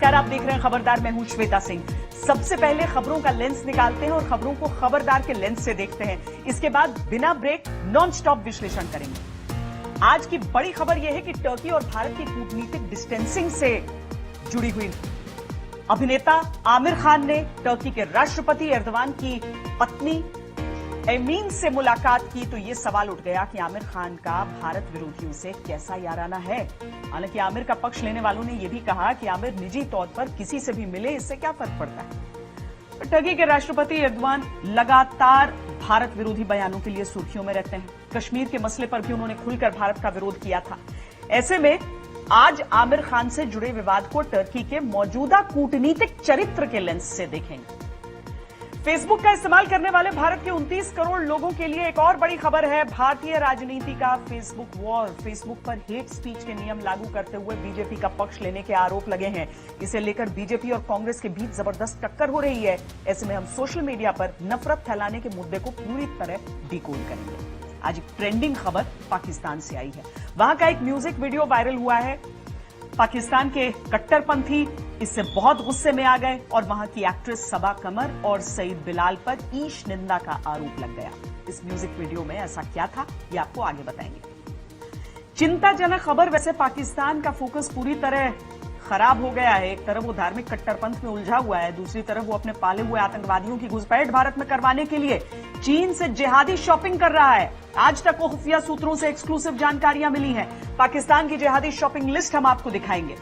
नमस्कार, आप देख रहे हैं खबरदार। मैं हूं श्वेता सिंह। सबसे पहले खबरों का लेंस निकालते हैं और खबरों को खबरदार के लेंस से देखते हैं। इसके बाद बिना ब्रेक नॉन स्टॉप विश्लेषण करेंगे। आज की बड़ी खबर यह है कि टर्की और भारत की कूटनीतिक डिस्टेंसिंग से जुड़ी हुई अभिनेता आमिर खान ने टर्की के राष्ट्रपति एर्दोगान की पत्नी एमीन से मुलाकात की तो ये सवाल उठ गया कि आमिर खान का भारत विरोधियों से कैसा याराना है। हालांकि आमिर का पक्ष लेने वालों ने यह भी कहा कि आमिर निजी तौर पर किसी से भी मिले, इससे क्या फर्क पड़ता है। टर्की के राष्ट्रपति एर्दोगान लगातार भारत विरोधी बयानों के लिए सुर्खियों में रहते हैं। कश्मीर के मसले पर भी उन्होंने खुलकर भारत का विरोध किया था। ऐसे में आज आमिर खान से जुड़े विवाद को टर्की के मौजूदा कूटनीतिक चरित्र के लेंस से देखेंगे। फेसबुक का इस्तेमाल करने वाले भारत के 29 करोड़ लोगों के लिए एक और बड़ी खबर है। भारतीय राजनीति का फेसबुक वॉर। फेसबुक पर हेट स्पीच के नियम लागू करते हुए बीजेपी का पक्ष लेने के आरोप लगे हैं। इसे लेकर बीजेपी और कांग्रेस के बीच जबरदस्त टक्कर हो रही है। ऐसे में हम सोशल मीडिया पर नफरत फैलाने के मुद्दे को पूरी तरह डिकोड करेंगे। आज एक ट्रेंडिंग खबर पाकिस्तान से आई है। वहां का एक म्यूजिक वीडियो वायरल हुआ है। पाकिस्तान के कट्टरपंथी इससे बहुत गुस्से में आ गए और वहां की एक्ट्रेस सबा कमर और सईद बिलाल पर ईश निंदा का आरोप लग गया। इस म्यूजिक वीडियो में ऐसा क्या था, ये आपको आगे बताएंगे। चिंताजनक खबर। वैसे पाकिस्तान का फोकस पूरी तरह खराब हो गया है। एक तरफ वो धार्मिक कट्टरपंथ में उलझा हुआ है, दूसरी तरफ वो अपने पाले हुए आतंकवादियों की घुसपैठ भारत में करवाने के लिए चीन से जिहादी शॉपिंग कर रहा है। आज तक को खुफिया सूत्रों से एक्सक्लूसिव जानकारियां मिली हैं। पाकिस्तान की जिहादी शॉपिंग लिस्ट हम आपको दिखाएंगे।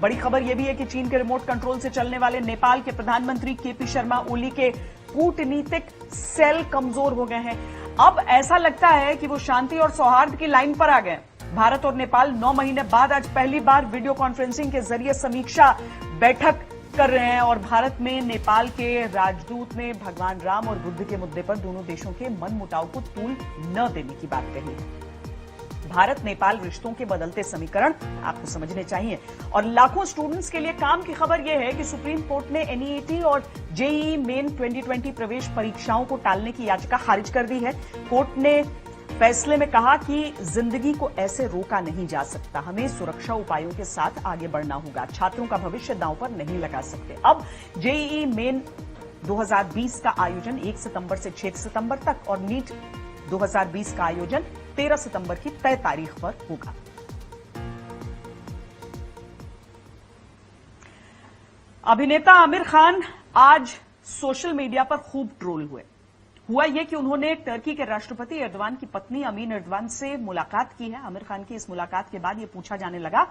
बड़ी खबर यह भी है कि चीन के रिमोट कंट्रोल से चलने वाले नेपाल के प्रधानमंत्री केपी शर्मा ओली के कूटनीतिक सेल कमजोर हो गए हैं। अब ऐसा लगता है कि वो शांति और सौहार्द की लाइन पर आ गए। भारत और नेपाल 9 महीने बाद आज पहली बार वीडियो कॉन्फ्रेंसिंग के जरिए समीक्षा बैठक कर रहे हैं और भारत में नेपाल के राजदूत ने भगवान राम और बुद्ध के मुद्दे पर दोनों देशों के मनमुटाव को तूल न देने की बात कही है। भारत नेपाल रिश्तों के बदलते समीकरण आपको समझने चाहिए। और लाखों स्टूडेंट्स के लिए काम की खबर यह है कि सुप्रीम कोर्ट ने एनईईटी और जेईई मेन 2020 प्रवेश परीक्षाओं को टालने की याचिका खारिज कर दी है। कोर्ट ने फैसले में कहा कि जिंदगी को ऐसे रोका नहीं जा सकता, हमें सुरक्षा उपायों के साथ आगे बढ़ना होगा। छात्रों का भविष्य दांव पर नहीं लगा सकते। अब जेईई मेन 2020 का आयोजन 1 सितंबर से 6 सितंबर तक और नीट 2020 का आयोजन 13 सितंबर की तय तारीख पर होगा। अभिनेता आमिर खान आज सोशल मीडिया पर खूब ट्रोल हुए। हुआ यह कि उन्होंने टर्की के राष्ट्रपति एर्दोगान की पत्नी एमीन एर्दोगान से मुलाकात की है। आमिर खान की इस मुलाकात के बाद यह पूछा जाने लगा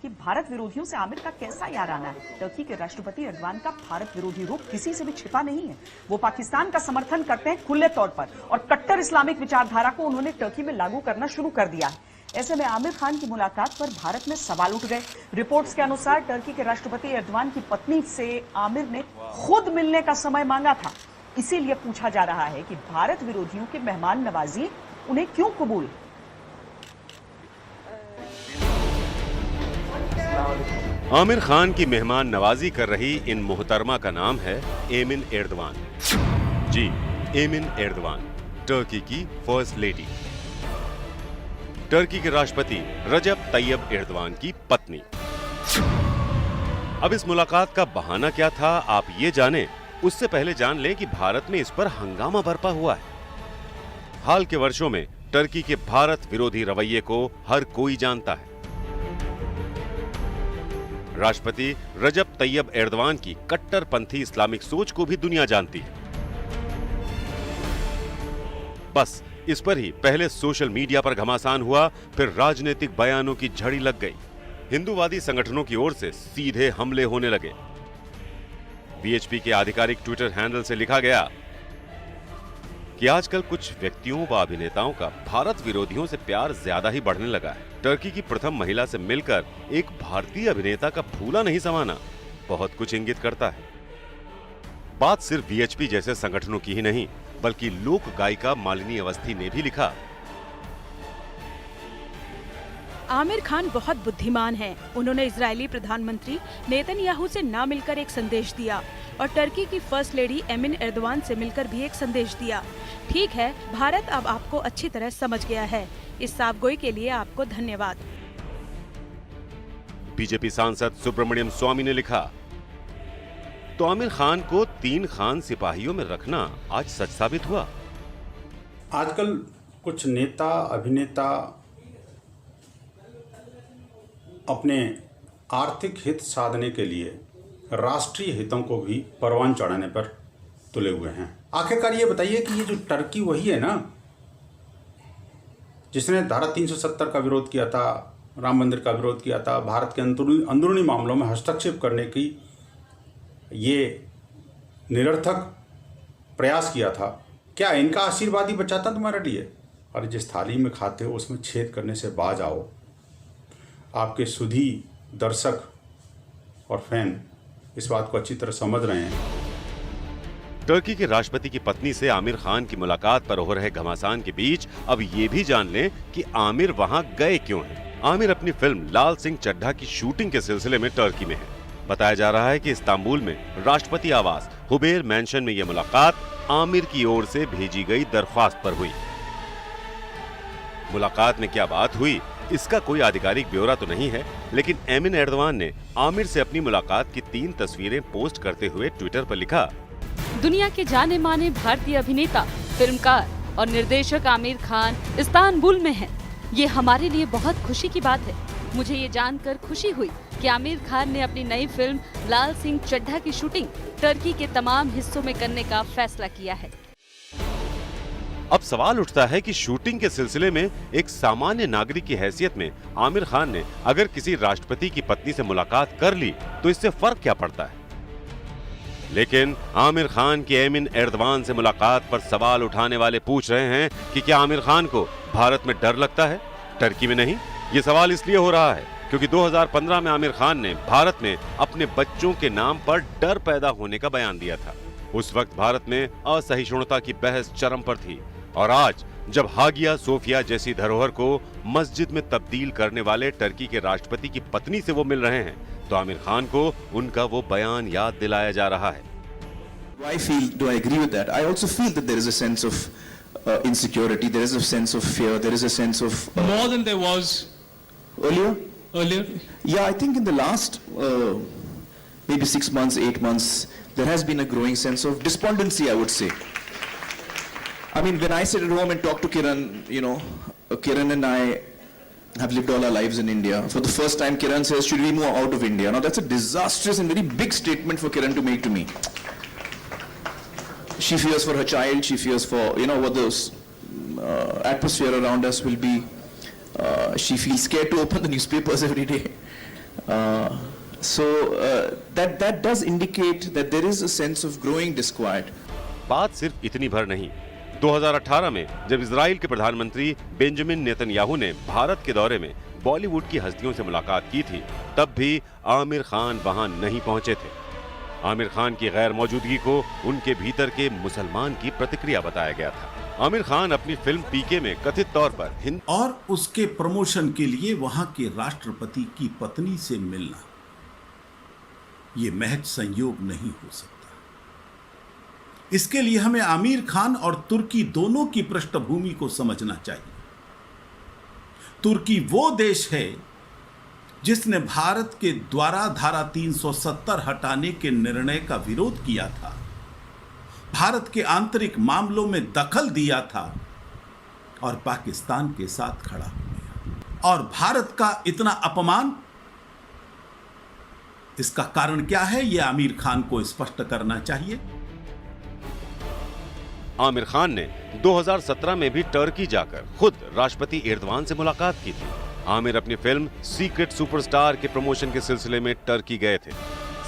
कि भारत विरोधियों से आमिर का कैसा याराना है। टर्की के राष्ट्रपति एर्दोगान का भारत विरोधी रूप किसी से भी छिपा नहीं है। वो पाकिस्तान का समर्थन करते हैं खुले तौर पर और कट्टर इस्लामिक विचारधारा को उन्होंने टर्की में लागू करना शुरू कर दिया है। ऐसे में आमिर खान की मुलाकात पर भारत में सवाल उठ गए। रिपोर्ट्स के अनुसार टर्की के राष्ट्रपति एर्दोगान की पत्नी से आमिर ने खुद मिलने का समय मांगा था। इसीलिए पूछा जा रहा है कि भारत विरोधियों की मेहमान नवाजी उन्हें क्यों कबूल। आमिर खान की मेहमान नवाजी कर रही इन मोहतरमा का नाम है एमिन एर्दोगान। जी, एमिन एर्दोगान, टर्की की फर्स्ट लेडी, टर्की के राष्ट्रपति रजब तैयब एर्दोगान की पत्नी। अब इस मुलाकात का बहाना क्या था, आप ये जानें उससे पहले जान लें कि भारत में इस पर हंगामा बरपा हुआ है। हाल के वर्षों में टर्की के भारत विरोधी रवैये को हर कोई जानता है। राष्ट्रपति रजब तैयब एर्दोगान की कट्टरपंथी इस्लामिक सोच को भी दुनिया जानती है। बस इस पर ही पहले सोशल मीडिया पर घमासान हुआ, फिर राजनीतिक बयानों की झड़ी लग गई। हिंदूवादी संगठनों की ओर से सीधे हमले होने लगे। वीएचपी के आधिकारिक ट्विटर हैंडल से लिखा गया कि आजकल कुछ व्यक्तियों व अभिनेताओं का भारत विरोधियों से प्यार ज्यादा ही बढ़ने लगा है। टर्की की प्रथम महिला से मिलकर एक भारतीय अभिनेता का फूला नहीं समाना बहुत कुछ इंगित करता है। बात सिर्फ वीएचपी जैसे संगठनों की ही नहीं, बल्कि लोक गायिका मालिनी अवस्थी ने भी लिखा। आमिर खान बहुत बुद्धिमान हैं। उन्होंने इजरायली प्रधानमंत्री नेतन्याहू से ना मिलकर एक संदेश दिया और टर्की की फर्स्ट लेडी एमिन एर्दोगान से मिलकर भी एक संदेश दिया। ठीक है, भारत अब आपको अच्छी तरह समझ गया है। इस साफगोई के लिए आपको धन्यवाद। बीजेपी सांसद सुब्रमण्यम स्वामी ने लिखा, तो आमिर खान को 3 खान सिपाहियों में रखना आज सच साबित हुआ। आजकल कुछ नेता अभिनेता अपने आर्थिक हित साधने के लिए राष्ट्रीय हितों को भी परवान चढ़ाने पर तुले हुए हैं। आखिरकार ये बताइए कि ये जो टर्की वही है ना जिसने धारा 370 का विरोध किया था, राम मंदिर का विरोध किया था, भारत के अंदरूनी मामलों में हस्तक्षेप करने की ये निरर्थक प्रयास किया था। क्या इनका आशीर्वाद ही बचाता तुम्हारे लिए? और जिस थाली में खाते हो उसमें छेद करने से बाज आओ। आपके सुधी दर्शक और फैन इस बात को अच्छी तरह समझ रहे हैं। टर्की के राष्ट्रपति की पत्नी से आमिर खान की मुलाकात पर हो रहे घमासान के बीच अब ये भी जान लें कि आमिर वहां गए क्यों हैं। आमिर अपनी फिल्म लाल सिंह चड्ढा की शूटिंग के सिलसिले में टर्की में है। बताया जा रहा है कि इस्तांबुल में राष्ट्रपति आवास हुबेर मैंशन में यह मुलाकात आमिर की ओर से भेजी गई दरख्वास्त पर हुई। मुलाकात में क्या बात हुई इसका कोई आधिकारिक ब्यौरा तो नहीं है, लेकिन एमिन एर्दवान ने आमिर से अपनी मुलाकात की 3 तस्वीरें पोस्ट करते हुए ट्विटर पर लिखा, दुनिया के जाने माने भारतीय अभिनेता, फिल्मकार और निर्देशक आमिर खान इस्तांबुल में हैं। ये हमारे लिए बहुत खुशी की बात है। मुझे ये जानकर खुशी हुई कि आमिर खान ने अपनी नई फिल्म लाल सिंह चड्ढा की शूटिंग टर्की के तमाम हिस्सों में करने का फैसला किया है। अब सवाल उठता है कि शूटिंग के सिलसिले में एक सामान्य नागरिक की हैसियत में आमिर खान ने अगर किसी राष्ट्रपति की पत्नी से मुलाकात कर ली तो इससे फर्क क्या पड़ता है। लेकिन आमिर खान की एमिन एर्दवान से मुलाकात पर सवाल उठाने वाले पूछ रहे हैं कि क्या आमिर खान को भारत में डर लगता है, टर्की में नहीं। ये सवाल इसलिए हो रहा है क्योंकि 2015 में आमिर खान ने भारत में अपने बच्चों के नाम पर डर पैदा होने का बयान दिया था। उस वक्त भारत में असहिष्णुता की बहस चरम पर थी और आज जब हागिया सोफिया जैसी धरोहर को मस्जिद में तब्दील करने वाले टर्की के राष्ट्रपति की पत्नी से वो मिल रहे हैं तो आमिर खान को उनका वो बयान याद दिलाया जा रहा है। Do I agree with that? I also feel that there is a sense of insecurity, there is a sense of fear, there is a sense of more than there was earlier. Yeah, I think in the last maybe 6 months, 8 months, there has been a growing sense of despondency, I would say. I mean, when I sit at home and talk to Kiran, you know, Kiran and I have lived all our lives in India. For the first time, Kiran says, should we move out of India? Now, that's a disastrous and very big statement for Kiran to make to me. She fears for her child, she fears for, you know, what the atmosphere around us will be. She feels scared to open the newspapers every day. So that does indicate that there is a sense of growing disquiet. बात सिर्फ इतनी भर नहीं। 2018 में जब Israel के प्रधानमंत्री Benjamin Netanyahu ने भारत के दौरे में बॉलीवुड की हस्तियों से मुलाकात की थी, तब भी आमिर खान वहां नहीं पहुंचे थे। आमिर खान की गैर मौजूदगी को उनके भीतर के मुसलमान की प्रतिक्रिया बताया गया था। आमिर खान अपनी फिल्म पीके में कथित तौर पर और उसके प्रमोशन के लिए वहां के राष्ट्रपति की पत्नी से मिलना, ये महज संयोग नहीं हो सकता। इसके लिए हमें आमिर खान और तुर्की दोनों की पृष्ठभूमि को समझना चाहिए। तुर्की वो देश है जिसने भारत के द्वारा धारा 370 हटाने के निर्णय का विरोध किया था, भारत के आंतरिक मामलों में दखल दिया था और पाकिस्तान के साथ खड़ा हो गया। और भारत का इतना अपमान, इसका कारण क्या है, यह आमिर खान को स्पष्ट करना चाहिए। आमिर खान ने 2017 में भी टर्की जाकर खुद राष्ट्रपति एर्दवान से मुलाकात की थी। आमिर अपनी फिल्म सीक्रेट सुपरस्टार के प्रमोशन के सिलसिले में टर्की गए थे।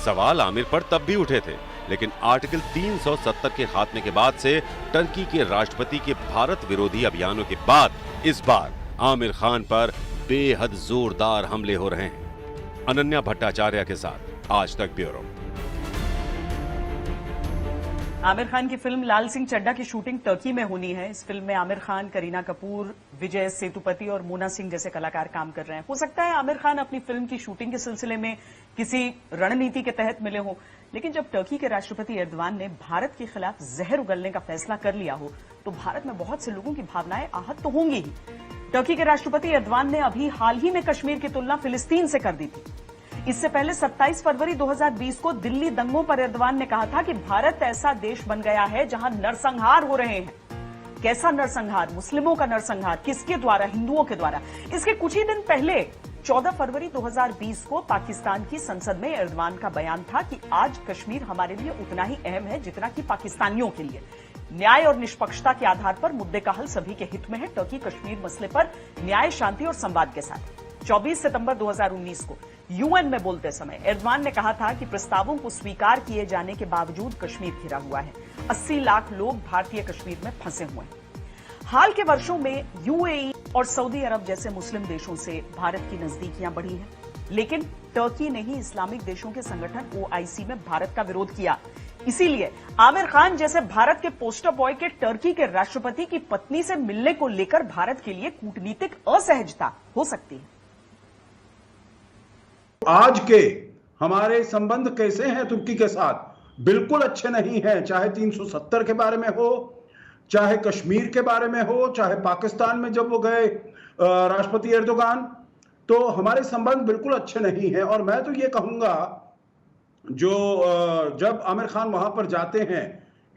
सवाल आमिर पर तब भी उठे थे, लेकिन आर्टिकल 370 के खात्मे के बाद से टर्की के राष्ट्रपति के भारत विरोधी अभियानों के बाद इस बार आमिर खान पर बेहद जोरदार हमले हो रहे हैं। अनन्या भट्टाचार्य के साथ आज तक ब्यूरो। आमिर खान की फिल्म लाल सिंह चड्ढा की शूटिंग टर्की में होनी है। इस फिल्म में आमिर खान, करीना कपूर, विजय सेतुपति और मोना सिंह जैसे कलाकार काम कर रहे हैं। हो सकता है आमिर खान अपनी फिल्म की शूटिंग के सिलसिले में किसी रणनीति के तहत मिले हो, लेकिन जब टर्की के राष्ट्रपति एर्दवान ने भारत के खिलाफ जहर उगलने का फैसला कर लिया हो तो भारत में बहुत से लोगों की भावनाएं आहत तो होंगी ही। टर्की के राष्ट्रपति एर्दवान ने अभी हाल ही में कश्मीर की तुलना फिलिस्तीन से कर दी थी। इससे पहले 27 फरवरी 2020 को दिल्ली दंगों पर एर्दोगान ने कहा था कि भारत ऐसा देश बन गया है जहां नरसंहार हो रहे हैं। कैसा नरसंहार? मुस्लिमों का नरसंहार। किसके द्वारा? हिंदुओं के द्वारा। इसके कुछ ही दिन पहले 14 फरवरी 2020 को पाकिस्तान की संसद में एर्दोगान का बयान था कि आज कश्मीर हमारे लिए उतना ही अहम है जितना कि पाकिस्तानियों के लिए। न्याय और निष्पक्षता के आधार पर मुद्दे का हल सभी के हित में है। टर्की कश्मीर मसले पर न्याय, शांति और संवाद के साथ 24 सितंबर 2019 को यूएन में बोलते समय एर्दोगान ने कहा था कि प्रस्तावों को स्वीकार किए जाने के बावजूद कश्मीर घिरा हुआ है। 80 लाख लोग भारतीय कश्मीर में फंसे हुए हैं। हाल के वर्षों में यूएई और सऊदी अरब जैसे मुस्लिम देशों से भारत की नजदीकियां बढ़ी हैं, लेकिन टर्की ने ही इस्लामिक देशों के संगठन ओआईसी में भारत का विरोध किया। इसीलिए आमिर खान जैसे भारत के पोस्टर बॉय के टर्की के राष्ट्रपति की पत्नी से मिलने को लेकर भारत के लिए कूटनीतिक असहजता हो सकती है। आज के हमारे संबंध कैसे हैं तुर्की के साथ? बिल्कुल अच्छे नहीं हैं, चाहे 370 के बारे में हो, चाहे कश्मीर के बारे में हो, चाहे पाकिस्तान में जब वो गए राष्ट्रपति एर्दोगान, तो हमारे संबंध बिल्कुल अच्छे नहीं हैं। और मैं तो ये कहूंगा, जो जब आमिर खान वहां पर जाते हैं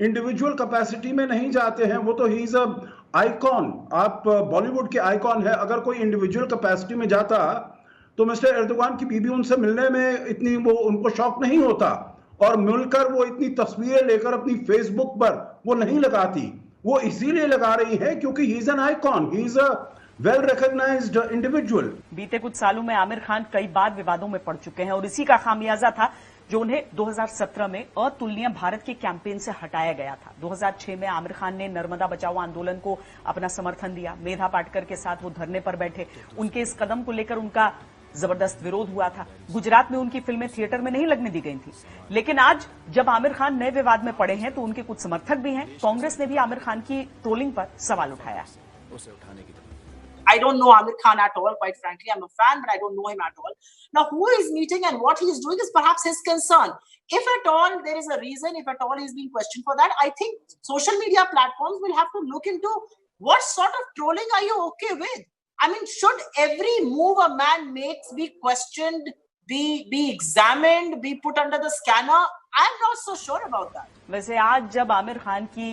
इंडिविजुअल कैपेसिटी में नहीं जाते हैं, वो तो ही इज अ आइकॉन, आप बॉलीवुड के आइकॉन है। अगर कोई इंडिविजुअल कैपेसिटी में जाता तो मिस्टर एर्दोगान की बीबी उनसे मिलने में इतनी वो उनको शौक नहीं होता, और मिलकर वो इतनी तस्वीरें लेकर अपनी फेसबुक पर वो नहीं लगाती। वो इसीलिए लगा रही है क्योंकि he is an icon, he is a well recognised individual. बीते कुछ सालों में आमिर खान कई बार विवादों में पड़ चुके हैं और इसी का खामियाजा था जो उन्हें 2017 में अतुलनीय भारत के कैंपेन से हटाया गया था। 2006 में आमिर खान ने नर्मदा बचाओ आंदोलन को अपना समर्थन दिया। मेधा पाटकर के साथ वो धरने पर बैठे। उनके इस कदम को लेकर उनका जबरदस्त विरोध हुआ था। गुजरात में उनकी फिल्में थिएटर में नहीं लगने दी गई थी। लेकिन आज जब आमिर खान नए विवाद में पड़े हैं तो उनके कुछ समर्थक भी हैं। कांग्रेस ने भी आमिर खान की ट्रोलिंग पर सवाल उठाया। I don't know Amir Khan at all, quite frankly. I'm a fan, but I don't know him at all. Now, who is meeting and what he is doing is perhaps his concern. If at all there is a reason, if at all he is being questioned for that, I think social media platforms will have to look into what sort of trolling are you okay with? I mean, should every move a man makes be questioned, be examined, be put under the scanner? I'm not so sure about that. वैसे आज जब आमिर खान की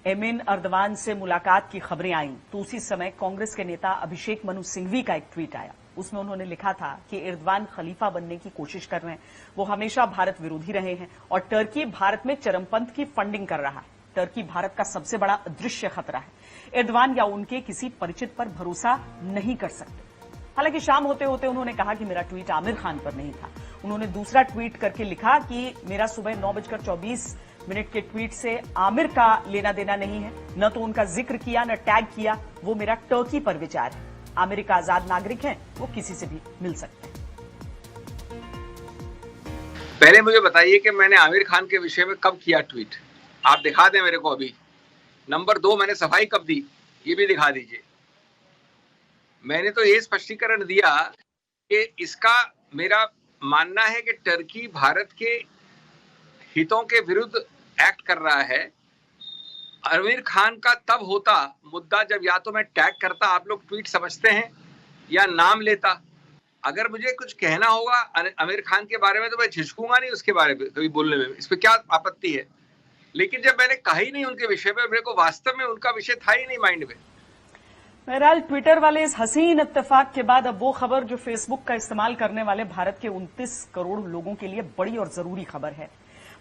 amine Erdogan से मुलाकात की खबरें आईं तो उसी समय कांग्रेस के नेता अभिषेक मनु सिंघवी का एक ट्वीट आया। उसमें उन्होंने लिखा था कि एर्दोगान खलीफा बनने की कोशिश कर रहे हैं। वो हमेशा भारत विरोधी रहे हैं और टर्की भारत में चरमपंथ की फंडिंग कर रहा है। टर्की भारत का सबसे बड़ा अदृश्य खतरा है। एर्दोगान या उनके किसी परिचित पर भरोसा नहीं कर सकते। हालांकि शाम होते होते उन्होंने कहा कि मेरा ट्वीट आमिर खान पर नहीं था। उन्होंने दूसरा ट्वीट करके लिखा कि मेरा सुबह 9:24 के ट्वीट से आमिर का लेना देना नहीं है, न तो उनका जिक्र किया न टैग किया। वो मेरा टर्की पर विचार है। आमिर का आजाद नागरिक है, वो किसी से भी मिल सकते हैं। पहले मुझे बताइए कि मैंने आमिर खान के विषय में कब किया ट्वीट, आप दिखा दें मेरे को अभी। नंबर 2, मैंने सफाई कब दी, ये भी दिखा दीजिए। मैंने तो ये स्पष्टीकरण दिया कि इसका मेरा मानना है कि टर्की भारत के हितों के विरुद्ध एक्ट कर रहा है। आमिर खान का तब होता मुद्दा जब या तो मैं टैग करता, आप लोग ट्वीट समझते हैं, या नाम लेता। अगर मुझे कुछ कहना होगा आमिर खान के बारे में तो मैं झिझकूंगा नहीं उसके बारे में कभी बोलने में, इस पर क्या आपत्ति है। लेकिन जब मैंने कहा ही नहीं उनके विषय में, मेरे को वास्तव में उनका विषय था ही नहीं माइंड में। बहरहाल ट्विटर वाले इस हसीन इत्तेफाक के बाद अब वो खबर जो फेसबुक का इस्तेमाल करने वाले भारत के 29 करोड़ लोगों के लिए बड़ी और जरूरी खबर है।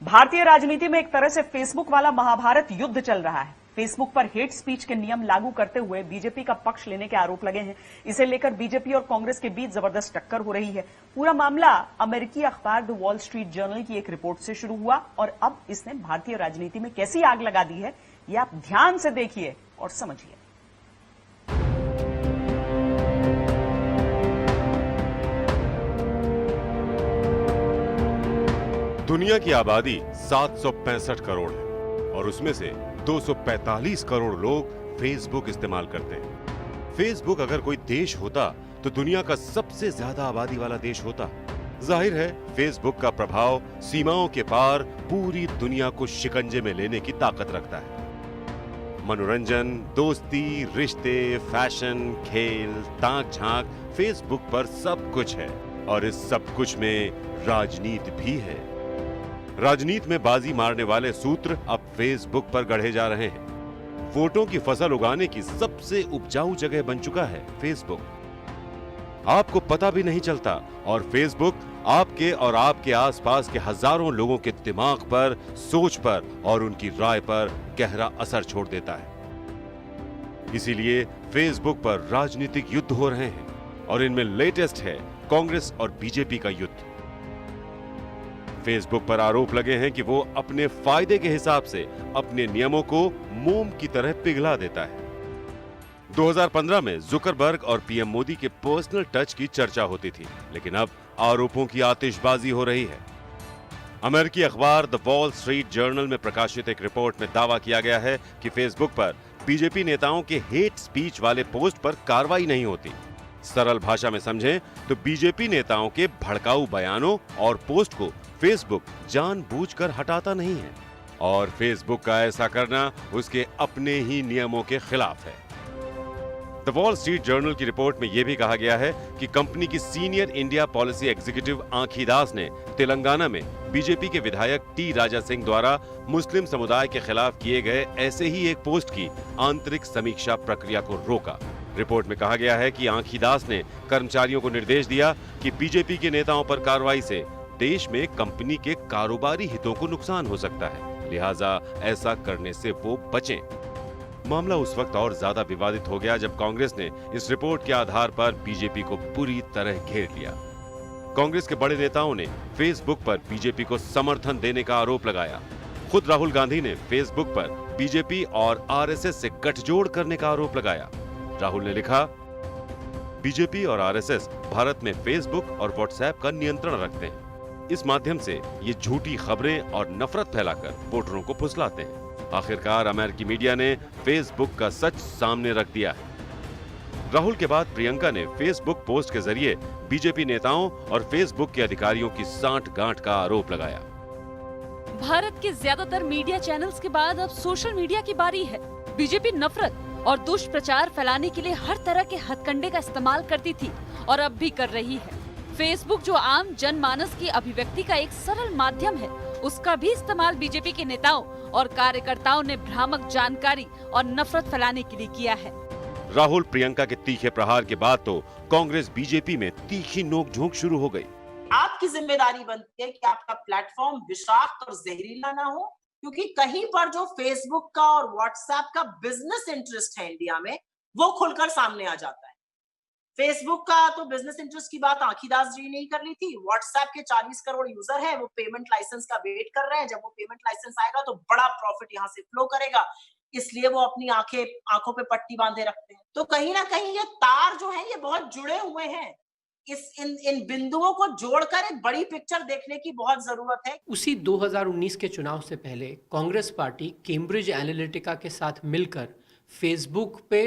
भारतीय राजनीति में एक तरह से फेसबुक वाला महाभारत युद्ध चल रहा है। फेसबुक पर हेट स्पीच के नियम लागू करते हुए बीजेपी का पक्ष लेने के आरोप लगे हैं। इसे लेकर बीजेपी और कांग्रेस के बीच जबरदस्त टक्कर हो रही है। पूरा मामला अमेरिकी अखबार द वॉल स्ट्रीट जर्नल की एक रिपोर्ट से शुरू हुआ और अब इसने भारतीय राजनीति में कैसी आग लगा दी है, ये आप ध्यान से देखिए और समझिए। दुनिया की आबादी 765 करोड़ है और उसमें से 245 करोड़ लोग फेसबुक इस्तेमाल करते हैं। फेसबुक अगर कोई देश होता तो दुनिया का सबसे ज्यादा आबादी वाला देश होता। जाहिर है फेसबुक का प्रभाव सीमाओं के पार पूरी दुनिया को शिकंजे में लेने की ताकत रखता है। मनोरंजन, दोस्ती, रिश्ते, फैशन, खेल, ताक झांक, फेसबुक पर सब कुछ है। और इस सब कुछ में राजनीति भी है। राजनीति में बाजी मारने वाले सूत्र अब फेसबुक पर गढ़े जा रहे हैं। वोटों की फसल उगाने की सबसे उपजाऊ जगह बन चुका है फेसबुक। आपको पता भी नहीं चलता और फेसबुक आपके और आपके आसपास के हजारों लोगों के दिमाग पर, सोच पर और उनकी राय पर गहरा असर छोड़ देता है। इसीलिए फेसबुक पर राजनीतिक युद्ध हो रहे हैं और इनमें लेटेस्ट है कांग्रेस और बीजेपी का युद्ध। फेसबुक पर आरोप लगे हैं कि वो अपने फायदे के हिसाब से अपने नियमों को मोम की तरह पिघला देता है। 2015 में जुकरबर्ग और पीएम मोदी के पर्सनल टच की चर्चा होती थी, लेकिन अब आरोपों की आतिशबाजी हो रही है। अमेरिकी अखबार द वॉल स्ट्रीट जर्नल में प्रकाशित एक रिपोर्ट में दावा किया गया है कि फेसबुक पर बीजेपी नेताओं के हेट स्पीच वाले पोस्ट पर कार्रवाई नहीं होती। सरल भाषा में समझें तो बीजेपी नेताओं के भड़काऊ बयानों और पोस्ट को फेसबुक जानबूझकर हटाता नहीं है और फेसबुक का ऐसा करना उसके अपने ही नियमों के खिलाफ है। द वॉल स्ट्रीट जर्नल की रिपोर्ट में यह भी कहा गया है कि कंपनी की सीनियर इंडिया पॉलिसी एग्जीक्यूटिव आंखी दास ने तेलंगाना में बीजेपी के विधायक टी राजा सिंह द्वारा मुस्लिम समुदाय के खिलाफ किए गए ऐसे ही एक पोस्ट की आंतरिक समीक्षा प्रक्रिया को रोका। रिपोर्ट में कहा गया है कि आंखी दास ने कर्मचारियों को निर्देश दिया कि बीजेपी के नेताओं पर कार्रवाई से देश में कंपनी के कारोबारी हितों को नुकसान हो सकता है, लिहाजा ऐसा करने से वो बचें। मामला उस वक्त और ज्यादा विवादित हो गया जब कांग्रेस ने इस रिपोर्ट के आधार पर बीजेपी को पूरी तरह घेर लिया। कांग्रेस के बड़े नेताओं ने फेसबुक पर बीजेपी को समर्थन देने का आरोप लगाया। खुद राहुल गांधी ने फेसबुक पर बीजेपी और आरएसएस से गठजोड़ करने का आरोप लगाया। राहुल ने लिखा, बीजेपी और आरएसएस भारत में फेसबुक और व्हाट्सएप का नियंत्रण रखते हैं। इस माध्यम से ये झूठी खबरें और नफरत फैलाकर वोटरों को फुसलाते हैं। आखिरकार अमेरिकी मीडिया ने फेसबुक का सच सामने रख दिया है। राहुल के बाद प्रियंका ने फेसबुक पोस्ट के जरिए बीजेपी नेताओं और फेसबुक के अधिकारियों की सांठ-गांठ का आरोप लगाया। भारत के ज्यादातर मीडिया चैनल्स के बाद अब सोशल मीडिया की बारी है। बीजेपी नफरत और दुष्प्रचार फैलाने के लिए हर तरह के हथकंडे का इस्तेमाल करती थी और अब भी कर रही है। फेसबुक जो आम जनमानस की अभिव्यक्ति का एक सरल माध्यम है, उसका भी इस्तेमाल बीजेपी के नेताओं और कार्यकर्ताओं ने भ्रामक जानकारी और नफरत फैलाने के लिए किया है। राहुल प्रियंका के तीखे प्रहार के बाद तो कांग्रेस बीजेपी में तीखी नोकझोंक शुरू हो गई। आपकी जिम्मेदारी बनती है कि आपका प्लेटफॉर्म विषाक्त और जहरीला ना हो, क्योंकि कहीं पर जो फेसबुक का और व्हाट्सएप का बिजनेस इंटरेस्ट है इंडिया में, वो खुलकर सामने आ जाता है। फेसबुक का तो बिजनेस इंटरेस्ट की बात आंखी दास जी ने ही कर ली थी। व्हाट्सएप के 40 करोड़ यूजर हैं, वो पेमेंट लाइसेंस का वेट कर रहे हैं। जब वो पेमेंट लाइसेंस आएगा तो बड़ा प्रॉफिट यहाँ से फ्लो करेगा, इसलिए वो अपनी आंखों पे पट्टी बांधे रखते हैं। तो कहीं ना कहीं ये तार जो है ये बहुत जुड़े हुए हैं। इन बिंदुओं को जोड़कर एक बड़ी पिक्चर देखने की बहुत जरूरत है। उसी 2019 के चुनाव से पहले कांग्रेस पार्टी कैम्ब्रिज एनालिटिका के साथ मिलकर फेसबुक पे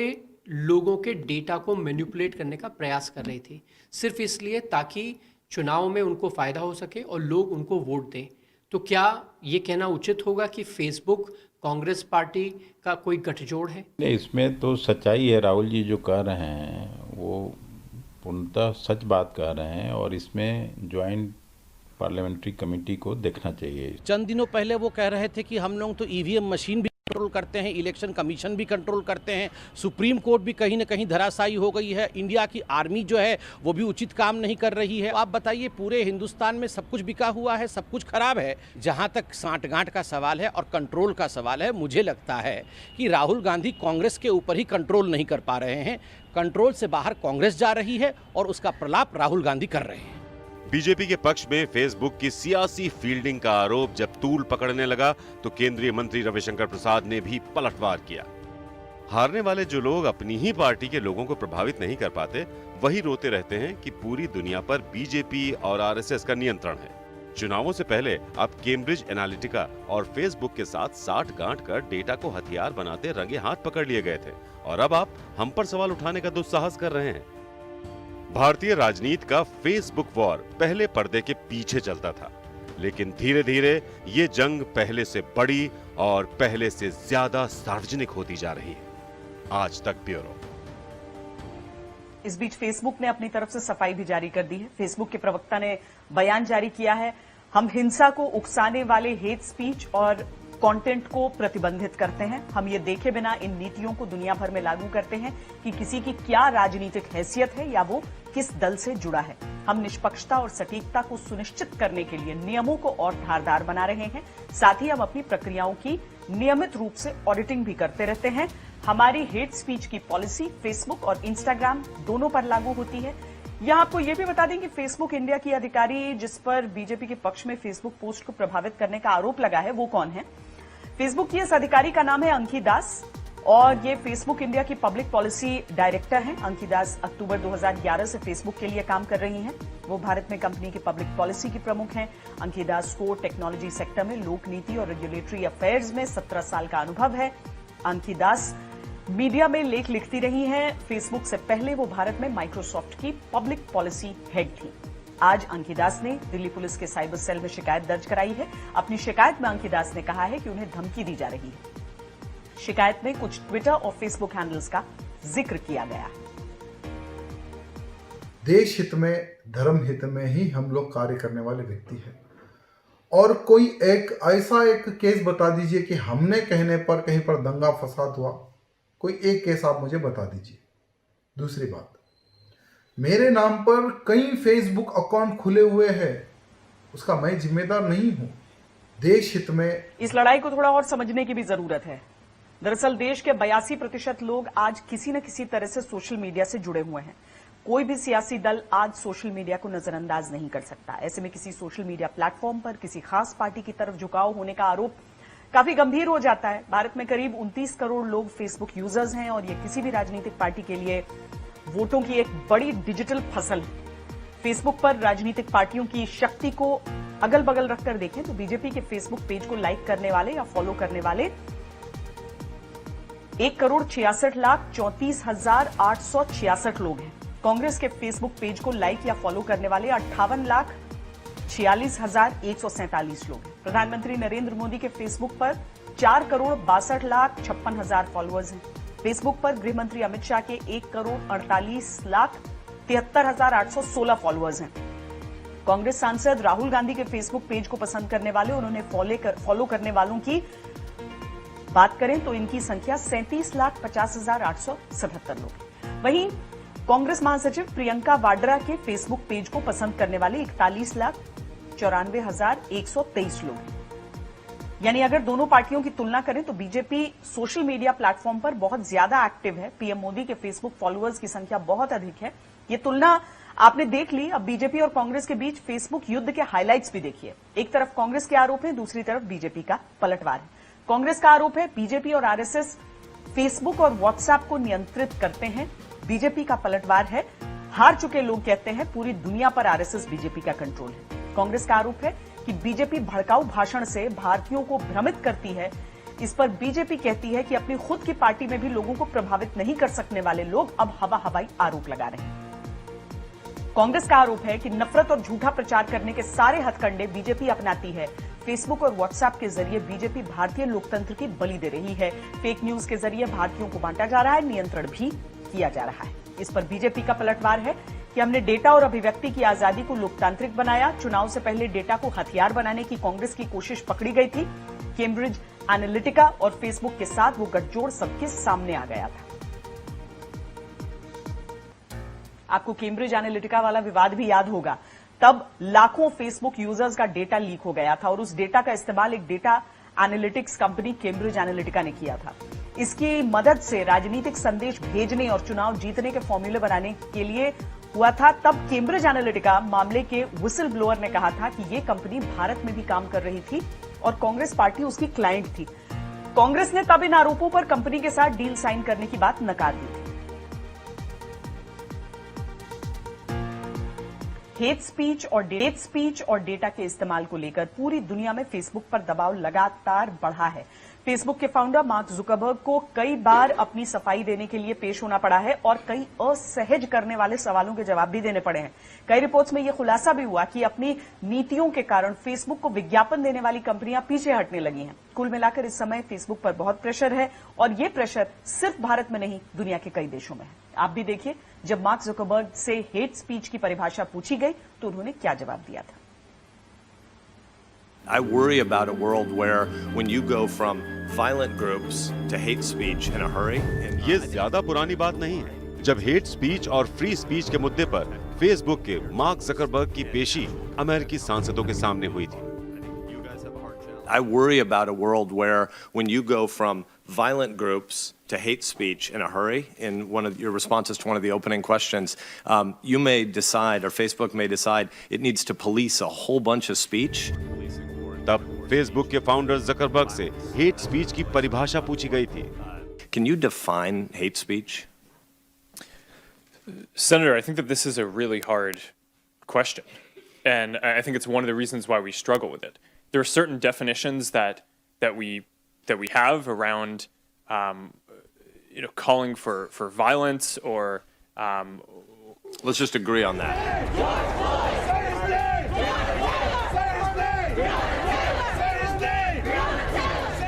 लोगों के डेटा को मैनिपुलेट करने का प्रयास कर रही थी, सिर्फ इसलिए ताकि चुनाव में उनको फायदा हो सके और लोग उनको वोट दें। तो क्या ये कहना उचित होगा कि फेसबुक कांग्रेस पार्टी का कोई गठजोड़ है? नहीं, इसमें तो सच्चाई है। राहुल जी जो कह रहे हैं वो पूर्णतः सच बात कह रहे हैं और इसमें ज्वाइंट पार्लियामेंट्री कमेटी को देखना चाहिए। चंद दिनों पहले वो कह रहे थे कि हम लोग तो ईवीएम मशीन भी कंट्रोल करते हैं, इलेक्शन कमीशन भी कंट्रोल करते हैं, सुप्रीम कोर्ट भी कहीं ना कहीं धराशायी हो गई है, इंडिया की आर्मी जो है वो भी उचित काम नहीं कर रही है। आप बताइए, पूरे हिंदुस्तान में सब कुछ बिका हुआ है, सब कुछ खराब है। जहां तक सांठगांठ का सवाल है और कंट्रोल का सवाल है, मुझे लगता है कि राहुल गांधी कांग्रेस के ऊपर ही कंट्रोल नहीं कर पा रहे हैं। कंट्रोल से बाहर कांग्रेस जा रही है और उसका प्रलाप राहुल गांधी कर रहे हैं। बीजेपी के पक्ष में फेसबुक की सियासी फील्डिंग का आरोप जब तूल पकड़ने लगा तो केंद्रीय मंत्री रविशंकर प्रसाद ने भी पलटवार किया। हारने वाले जो लोग अपनी ही पार्टी के लोगों को प्रभावित नहीं कर पाते, वही रोते रहते हैं कि पूरी दुनिया पर बीजेपी और आरएसएस का नियंत्रण है। चुनावों से पहले आप कैम्ब्रिज एनालिटिका और फेसबुक के साथ सांठ-गांठ कर डेटा को हथियार बनाते रंगे हाथ पकड़ लिए गए थे और अब आप हम पर सवाल उठाने का दुस्साहस कर रहे हैं। भारतीय राजनीति का फेसबुक वॉर पहले पर्दे के पीछे चलता था, लेकिन धीरे धीरे ये जंग पहले से बड़ी और पहले से ज्यादा सार्वजनिक होती जा रही है। आज तक ब्यूरो। इस बीच फेसबुक ने अपनी तरफ से सफाई भी जारी कर दी है। फेसबुक के प्रवक्ता ने बयान जारी किया है, हम हिंसा को उकसाने वाले हेट स्पीच और कंटेंट को प्रतिबंधित करते हैं। हम ये देखे बिना इन नीतियों को दुनिया भर में लागू करते हैं कि किसी की क्या राजनीतिक हैसियत है या वो किस दल से जुड़ा है। हम निष्पक्षता और सटीकता को सुनिश्चित करने के लिए नियमों को और धारदार बना रहे हैं। साथ ही हम अपनी प्रक्रियाओं की नियमित रूप से ऑडिटिंग भी करते रहते हैं। हमारी हेट स्पीच की पॉलिसी फेसबुक और इंस्टाग्राम दोनों पर लागू होती है। यहां आपको यह भी बता दें कि फेसबुक इंडिया की अधिकारी जिस पर बीजेपी के पक्ष में फेसबुक पोस्ट को प्रभावित करने का आरोप लगा है वो कौन है? फेसबुक की इस अधिकारी का नाम है अंकी दास और ये फेसबुक इंडिया की पब्लिक पॉलिसी डायरेक्टर हैं। अंकी दास अक्टूबर 2011 से फेसबुक के लिए काम कर रही हैं। वो भारत में कंपनी की पब्लिक पॉलिसी की प्रमुख हैं। अंकी दास को टेक्नोलॉजी सेक्टर में लोक नीति और रेगुलेटरी अफेयर्स में 17 साल का अनुभव है। अंकी दास मीडिया में लेख लिखती रही हैं। फेसबुक से पहले वो भारत में माइक्रोसॉफ्ट की पब्लिक पॉलिसी हेड थी। आज अंकी दास ने दिल्ली पुलिस के साइबर सेल में शिकायत दर्ज कराई है। अपनी शिकायत में अंकी दास ने कहा है कि उन्हें धमकी दी जा रही है। शिकायत में कुछ ट्विटर और फेसबुक हैंडल्स का जिक्र किया गया है। देश हित में, धर्म हित में ही हम लोग कार्य करने वाले व्यक्ति हैं और कोई एक ऐसा एक केस बता दीजिए कि हमने कहने पर कहीं पर दंगा फसाद हुआ, कोई एक केस आप मुझे बता दीजिए। दूसरी बात, मेरे नाम पर कई फेसबुक अकाउंट खुले हुए हैं, उसका मैं जिम्मेदार नहीं हूं। देश हित में इस लड़ाई को थोड़ा और समझने की भी जरूरत है। दरअसल देश के 82% लोग आज किसी न किसी तरह से सोशल मीडिया से जुड़े हुए हैं। कोई भी सियासी दल आज सोशल मीडिया को नजरअंदाज नहीं कर सकता। ऐसे में किसी सोशल मीडिया प्लेटफॉर्म पर किसी खास पार्टी की तरफ झुकाव होने का आरोप काफी गंभीर हो जाता है। भारत में करीब 29 करोड़ लोग फेसबुक यूजर्स हैं और ये किसी भी राजनीतिक पार्टी के लिए वोटों की एक बड़ी डिजिटल फसल है। फेसबुक पर राजनीतिक पार्टियों की शक्ति को अगल बगल रखकर देखें तो बीजेपी के फेसबुक पेज को लाइक करने वाले या फॉलो करने वाले 1,66,34,866 लोग हैं। कांग्रेस के फेसबुक पेज को लाइक या फॉलो करने वाले 58,46,147 लोग हैं। प्रधानमंत्री नरेंद्र मोदी के फेसबुक पर 4,62,56,000 फॉलोअर्स हैं। फेसबुक पर गृह मंत्री अमित शाह के 1,48,73,816 फॉलोअर्स हैं। कांग्रेस सांसद राहुल गांधी के फेसबुक पेज को पसंद करने वाले और उन्हें फॉलो करने वालों की बात करें तो इनकी संख्या 37,50,877 लोग। वहीं कांग्रेस महासचिव प्रियंका वाड्रा के फेसबुक पेज को पसंद करने वाले 41,94,123 लोग। यानी अगर दोनों पार्टियों की तुलना करें तो बीजेपी सोशल मीडिया प्लेटफॉर्म पर बहुत ज्यादा एक्टिव है। पीएम मोदी के फेसबुक फॉलोअर्स की संख्या बहुत अधिक है। ये तुलना आपने देख ली। अब बीजेपी और कांग्रेस के बीच फेसबुक युद्ध के हाइलाइट्स भी देखिए। एक तरफ कांग्रेस के आरोप हैं, दूसरी तरफ बीजेपी का पलटवार है। कांग्रेस का आरोप है बीजेपी और आरएसएस फेसबुक और व्हाट्सएप को नियंत्रित करते हैं। बीजेपी का पलटवार है हार चुके लोग कहते हैं पूरी दुनिया पर आरएसएस बीजेपी का कंट्रोल है। कांग्रेस का आरोप है कि बीजेपी भड़काऊ भाषण से भारतीयों को भ्रमित करती है। इस पर बीजेपी कहती है कि अपनी खुद की पार्टी में भी लोगों को प्रभावित नहीं कर सकने वाले लोग अब हवाई आरोप लगा रहे हैं। कांग्रेस का आरोप है कि नफरत और झूठा प्रचार करने के सारे हथकंडे बीजेपी अपनाती है। फेसबुक और व्हाट्सएप के जरिए बीजेपी भारतीय लोकतंत्र की बलि दे रही है। फेक न्यूज के जरिए भारतीयों को बांटा जा रहा है, नियंत्रण भी किया जा रहा है। इस पर बीजेपी का पलटवार है कि हमने डेटा और अभिव्यक्ति की आजादी को लोकतांत्रिक बनाया। चुनाव से पहले डेटा को हथियार बनाने की कांग्रेस की कोशिश पकड़ी गई थी। कैम्ब्रिज एनालिटिका और फेसबुक के साथ वो गठजोड़ सबके सामने आ गया था। आपको कैम्ब्रिज एनालिटिका वाला विवाद भी याद होगा। तब लाखों फेसबुक यूजर्स का डेटा लीक हो गया था और उस डेटा का इस्तेमाल एक data analytics company Cambridge Analytica ने किया था। इसकी मदद से राजनीतिक संदेश भेजने और चुनाव जीतने के फॉर्मूले बनाने के लिए हुआ था। तब कैम्ब्रिज एनालिटिका मामले के व्हिसल ब्लोअर ने कहा था कि ये कंपनी भारत में भी काम कर रही थी और कांग्रेस पार्टी उसकी क्लाइंट थी। कांग्रेस ने तब इन आरोपों पर कंपनी के साथ डील साइन करने की बात नकार दी थी। हेट स्पीच और डेटा के इस्तेमाल को लेकर पूरी दुनिया में फेसबुक पर दबाव लगातार बढ़ा है। फेसबुक के फाउंडर मार्क जुकरबर्ग को कई बार अपनी सफाई देने के लिए पेश होना पड़ा है और कई असहज करने वाले सवालों के जवाब भी देने पड़े हैं। कई रिपोर्ट्स में यह खुलासा भी हुआ कि अपनी नीतियों के कारण फेसबुक को विज्ञापन देने वाली कंपनियां पीछे हटने लगी हैं। कुल मिलाकर इस समय फेसबुक पर बहुत प्रेशर है और ये प्रेशर सिर्फ भारत में नहीं, दुनिया के कई देशों में है। आप भी देखिए, जब मार्क जुकरबर्ग से हेट स्पीच की परिभाषा पूछी गई तो उन्होंने क्या जवाब दिया था। I worry about a world where when you go from violent groups to hate speech in a hurry. ये ज्यादा पुरानी बात नहीं है जब हेट स्पीच और फ्री स्पीच के मुद्दे पर फेसबुक के मार्क जकरबर्ग की पेशी अमेरिकी सांसदों के सामने हुई थी। I worry about a world where when you go from violent groups to hate speech in a hurry, in one of your responses to one of the opening questions, you may decide, or Facebook may decide, it needs to police a whole bunch of speech. तब Facebook के founder Zuckerberg से hate speech की परिभाषा पूछी गई थी। Can you define hate speech? Senator, I think that this is a really hard question, and I think it's one of the reasons why we struggle with it. There are certain definitions that we have around, calling for violence or. Let's just agree on that.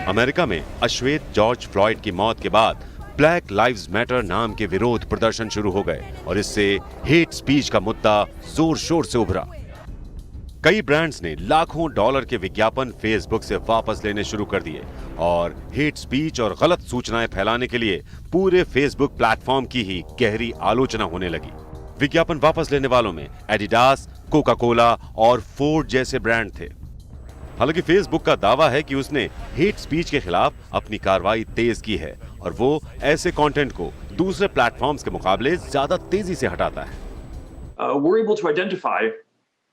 America में अश्वेत George Floyd की मौत के बाद black lives matter नाम के विरोध प्रदर्शन शुरू हो गए और इससे हेट स्पीच का मुद्दा जोर शोर से उभरा। कई ब्रांड्स ने लाखों डॉलर के विज्ञापन फेसबुक से वापस लेने शुरू कर दिए और हेट स्पीच और गलत सूचनाएं फैलाने के लिए पूरे फेसबुक प्लेटफॉर्म की ही गहरी आलोचना होने लगी। विज्ञापन वापस लेने वालों में एडिडास, कोका कोला और फोर्ड जैसे ब्रांड थे। हालांकि फेसबुक का दावा है कि उसने हेट स्पीच के खिलाफ अपनी कार्रवाई तेज की है और वो ऐसे कंटेंट को दूसरे प्लेटफॉर्म्स के मुकाबले ज्यादा तेजी से हटाता है। We're able to identify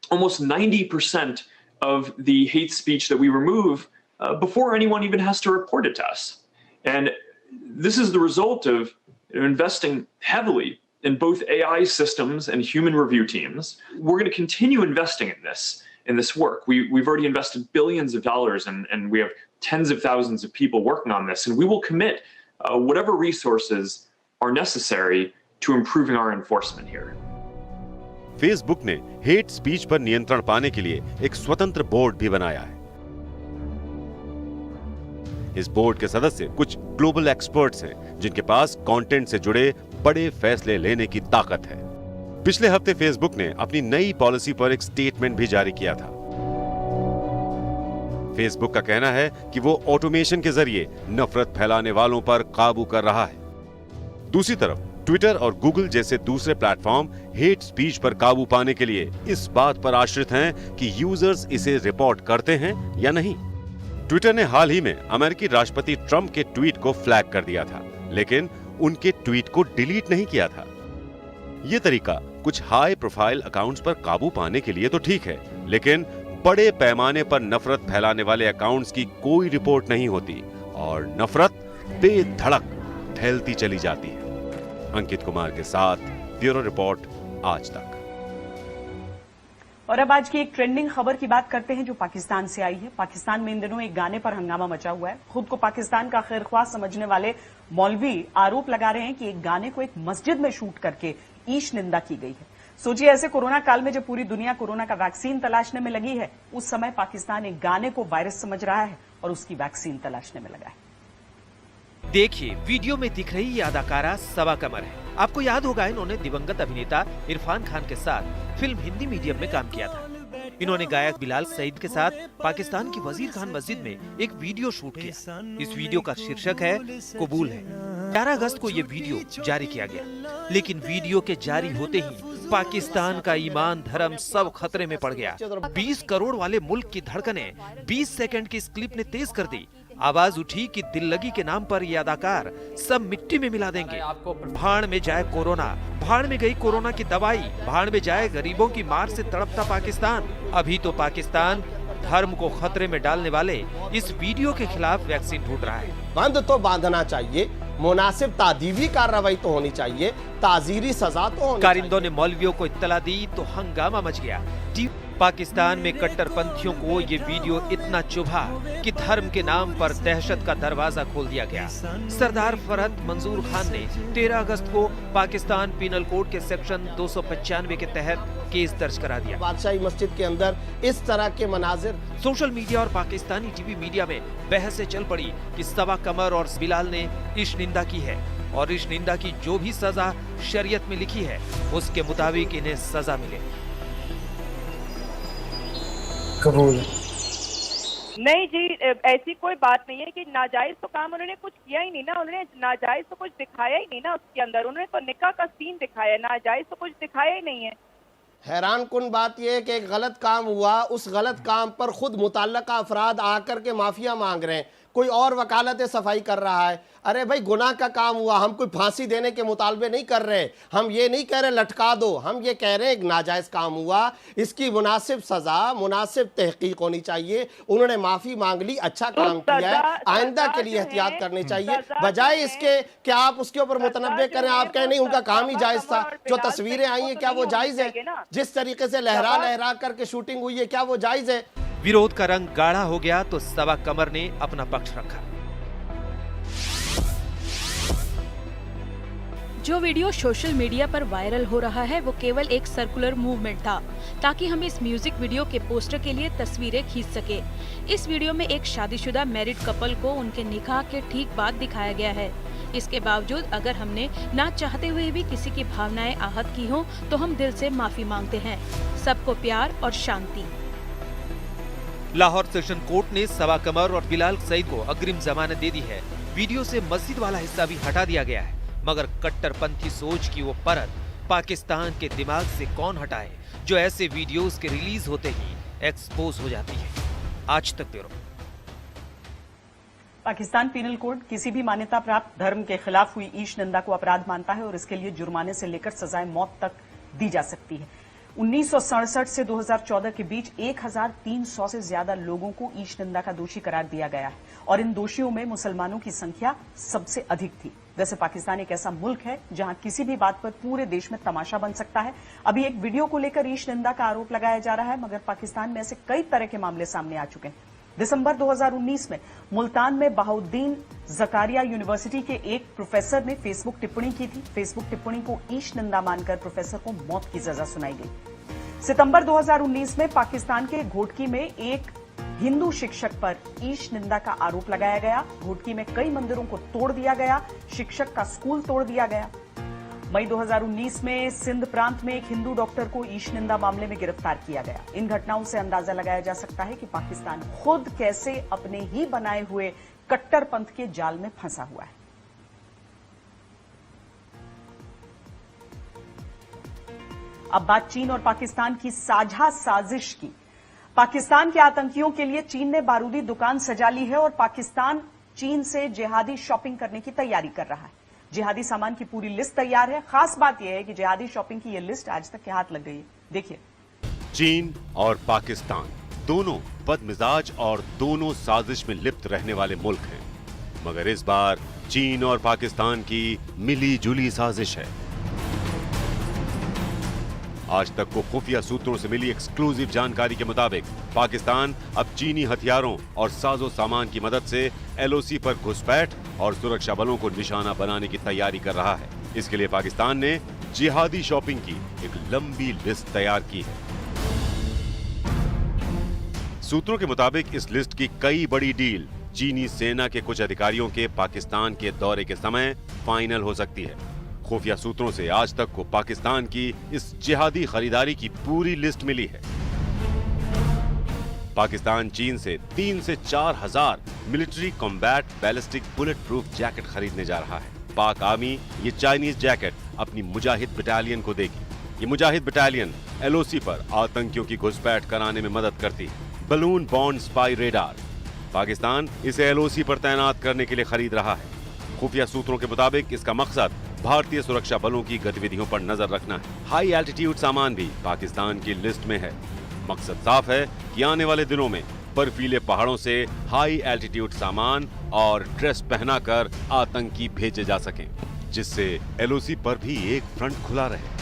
almost 90% of the hate speech that we remove before anyone even has to report it to us. And this is the result of investing heavily in both AI systems and human review teams. We're going to continue investing in this work. We've already invested billions of dollars and we have tens of thousands of people working on this, and we will commit whatever resources are necessary to improving our enforcement here. Facebook ने hate speech पर नियंत्रण पाने के लिए एक स्वतंत्र board भी बनाया है। इस बोर्ड के सदस्य कुछ ग्लोबल एक्सपर्ट्स हैं जिनके पास कंटेंट से जुड़े बड़े फैसले लेने की ताकत है। पिछले हफ्ते फेसबुक ने अपनी नई पॉलिसी पर एक स्टेटमेंट भी जारी किया था। फेसबुक का कहना है कि वो ऑटोमेशन के जरिए नफरत फैलाने वालों पर काबू कर रहा है। दूसरी तरफ ट्विटर और गूगल जैसे दूसरे प्लेटफॉर्म हेट स्पीच पर काबू पाने के लिए इस बात पर आश्रित हैं कि यूजर्स इसे रिपोर्ट करते हैं या नहीं। ट्विटर ने हाल ही में अमेरिकी राष्ट्रपति ट्रंप के ट्वीट को फ्लैग कर दिया था, लेकिन उनके ट्वीट को डिलीट नहीं किया था। यह तरीका कुछ हाई प्रोफाइल अकाउंट्स पर काबू पाने के लिए तो ठीक है, लेकिन बड़े पैमाने पर नफरत फैलाने वाले अकाउंट्स की कोई रिपोर्ट नहीं होती और नफरत बेधड़क फैलती चली जाती है। अंकित कुमार के साथ ब्यूरो रिपोर्ट, आज तक। और अब आज की एक ट्रेंडिंग खबर की बात करते हैं जो पाकिस्तान से आई है। पाकिस्तान में इन दिनों एक गाने पर हंगामा मचा हुआ है। खुद को पाकिस्तान का खैरख्वाह समझने वाले मौलवी आरोप लगा रहे हैं कि एक गाने को एक मस्जिद में शूट करके ईश निंदा की गई है। सोचिए, ऐसे कोरोना काल में जब पूरी दुनिया कोरोना का वैक्सीन तलाशने में लगी है, उस समय पाकिस्तान एक गाने को वायरस समझ रहा है और उसकी वैक्सीन तलाशने में लगा है। देखिए, वीडियो में दिख रही ये अदाकारा सबा कमर है। आपको याद होगा, इन्होंने दिवंगत अभिनेता इरफान खान के साथ फिल्म हिंदी मीडियम में काम किया था। इन्होंने गायक बिलाल सईद के साथ पाकिस्तान की वजीर खान मस्जिद में एक वीडियो शूट किया। इस वीडियो का शीर्षक है कबूल है। 11 अगस्त को ये वीडियो जारी किया गया, लेकिन वीडियो के जारी होते ही पाकिस्तान का ईमान धर्म सब खतरे में पड़ गया। 20 करोड़ वाले मुल्क की धड़कनें 20 सेकंड की इस क्लिप ने तेज कर दी। आवाज उठी कि दिल लगी के नाम पर ये अदाकार सब मिट्टी में मिला देंगे। भाड़ में जाए कोरोना, भाड़ में गई कोरोना की दवाई, भाड़ में जाए गरीबों की मार से तड़पता पाकिस्तान। अभी तो पाकिस्तान धर्म को खतरे में डालने वाले इस वीडियो के खिलाफ वैक्सीन ढूंढ रहा है। बंद तो बांधना चाहिए, मुनासिब तादीबी कार्रवाई तो होनी चाहिए, ताजीरी सजा तो होनी चाहिए। कारिंदों ने मौलवियों को इत्तला दी तो हंगामा मच गया। पाकिस्तान में कट्टरपंथियों को ये वीडियो इतना चुभा कि धर्म के नाम पर दहशत का दरवाजा खोल दिया गया। सरदार फरहत मंजूर खान ने 13 अगस्त को पाकिस्तान पीनल कोड के सेक्शन 295 के तहत केस दर्ज करा दिया। बादशाही मस्जिद के अंदर इस तरह के मनाजिर। सोशल मीडिया और पाकिस्तानी टीवी मीडिया में बहसें चल पड़ी कि सबा कमर और बिलाल ने इश्क निंदा की है और इश्क निंदा की जो भी सजा शरीयत में लिखी है उसके मुताबिक इन्हें सजा मिले। कबूल नहीं जी, ऐसी कोई बात नहीं है कि नाजायज तो काम उन्होंने कुछ किया ही नहीं ना, उन्होंने नाजायज तो कुछ दिखाया ही नहीं ना उसके अंदर, उन्होंने तो निकाह का सीन दिखाया, नाजायज तो कुछ दिखाया ही नहीं है। हैरान कुन बात यह है कि एक गलत काम हुआ, उस गलत काम पर खुद मुतल्लका अफराद आकर के माफिया मांग रहे हैं, कोई और वकालत सफाई कर रहा है। अरे भाई गुनाह का काम हुआ, हम कोई फांसी देने के मुतालबे नहीं कर रहे, हम ये नहीं कह रहे लटका दो, हम ये कह रहे हैं एक नाजायज काम हुआ, इसकी मुनासिब सजा मुनासिब तहकीक होनी चाहिए। उन्होंने माफी मांग ली, अच्छा काम किया है, आइंदा के लिए एहतियात करनी चाहिए, बजाय इसके कि आप उसके ऊपर मुतनब्बे करें, आप कहें नहीं उनका काम ही जायज था। जो तस्वीरें आई हैं क्या वो जायज है? जिस तरीके से लहरा लहरा करके शूटिंग हुई है क्या वो जायज है? विरोध का रंग गाढ़ा हो गया तो सबा कमर ने अपना पक्ष रखा। जो वीडियो सोशल मीडिया पर वायरल हो रहा है वो केवल एक सर्कुलर मूवमेंट था ताकि हम इस म्यूजिक वीडियो के पोस्टर के लिए तस्वीरें खींच सके। इस वीडियो में एक शादीशुदा मैरिड कपल को उनके निकाह के ठीक बाद दिखाया गया है। इसके बावजूद अगर हमने ना चाहते हुए भी किसी की भावनाएं आहत की हो तो हम दिल से माफी मांगते हैं। सबको प्यार और शांति। लाहौर सेशन कोर्ट ने सबा कमर और बिलाल सईद को अग्रिम जमानत दे दी है। वीडियो से मस्जिद वाला हिस्सा भी हटा दिया गया है, मगर कट्टरपंथी सोच की वो परत पाकिस्तान के दिमाग से कौन हटाए जो ऐसे वीडियोस के रिलीज होते ही एक्सपोज हो जाती है। आज तक ब्यूरो। पाकिस्तान पीनल कोड किसी भी मान्यता प्राप्त धर्म के खिलाफ हुई ईश निंदा को अपराध मानता है और इसके लिए जुर्माने से लेकर सजाए मौत तक दी जा सकती है। 1967 से 2014 के बीच 1300 से ज्यादा लोगों को ईश निंदा का दोषी करार दिया गया है और इन दोषियों में मुसलमानों की संख्या सबसे अधिक थी। वैसे पाकिस्तान एक ऐसा मुल्क है जहां किसी भी बात पर पूरे देश में तमाशा बन सकता है। अभी एक वीडियो को लेकर ईश निंदा का आरोप लगाया जा रहा है, मगर पाकिस्तान में ऐसे कई तरह के मामले सामने आ चुके हैं। दिसंबर 2019 में मुल्तान में बहाउद्दीन जकारिया यूनिवर्सिटी के एक प्रोफेसर ने फेसबुक टिप्पणी की थी। फेसबुक टिप्पणी को ईश निंदा मानकर प्रोफेसर को मौत की सजा सुनाई गई। सितंबर 2019 में पाकिस्तान के घोटकी में एक हिंदू शिक्षक पर ईश निंदा का आरोप लगाया गया। घोटकी में कई मंदिरों को तोड़ दिया गया, शिक्षक का स्कूल तोड़ दिया गया। मई 2019 में सिंध प्रांत में एक हिंदू डॉक्टर को ईश निंदा मामले में गिरफ्तार किया गया। इन घटनाओं से अंदाजा लगाया जा सकता है कि पाकिस्तान खुद कैसे अपने ही बनाए हुए कट्टरपंथ के जाल में फंसा हुआ है। अब बात चीन और पाकिस्तान की साझा साजिश की। पाकिस्तान के आतंकियों के लिए चीन ने बारूदी दुकान सजा ली है और पाकिस्तान चीन से जिहादी शॉपिंग करने की तैयारी कर रहा है। जिहादी सामान की पूरी लिस्ट तैयार है। खास बात यह है कि जिहादी शॉपिंग की यह लिस्ट आज तक के हाथ लग गई है। देखिए, चीन और पाकिस्तान दोनों बदमिजाज और दोनों साजिश में लिप्त रहने वाले मुल्क हैं, मगर इस बार चीन और पाकिस्तान की मिली जुली साजिश है। आज तक को खुफिया सूत्रों से मिली एक्सक्लूसिव जानकारी के मुताबिक पाकिस्तान अब चीनी हथियारों और साजो सामान की मदद से एलओसी पर घुसपैठ और सुरक्षा बलों को निशाना बनाने की तैयारी कर रहा है। इसके लिए पाकिस्तान ने जिहादी शॉपिंग की एक लंबी लिस्ट तैयार की है। सूत्रों के मुताबिक इस लिस्ट की कई बड़ी डील चीनी सेना के कुछ अधिकारियों के पाकिस्तान के दौरे के समय फाइनल हो सकती है। खुफिया सूत्रों से आज तक को पाकिस्तान की इस जिहादी खरीदारी की पूरी लिस्ट मिली है। पाकिस्तान चीन से 3 से 4 हजार military combat ballistic bullet proof jacket खरीदने जा रहा है। पाक आर्मी ये चाइनीज जैकेट अपनी मुजाहिद बटालियन को देगी। ये मुजाहिद बटालियन एलओसी पर आतंकियों की घुसपैठ कराने में मदद करती है। Balloon bond spy radar Pakistan इसे एलओसी पर तैनात करने के लिए खरीद रहा है। खुफिया सूत्रों के मुताबिक इसका मकसद भारतीय सुरक्षा बलों की गतिविधियों पर नजर रखना है। हाई एल्टीट्यूड सामान भी पाकिस्तान की लिस्ट में है। मकसद साफ है कि आने वाले दिनों में बर्फीले पहाड़ों से हाई एल्टीट्यूड सामान और ड्रेस पहनाकर आतंकी भेजे जा सकें, जिससे एलओसी पर भी एक फ्रंट खुला रहे।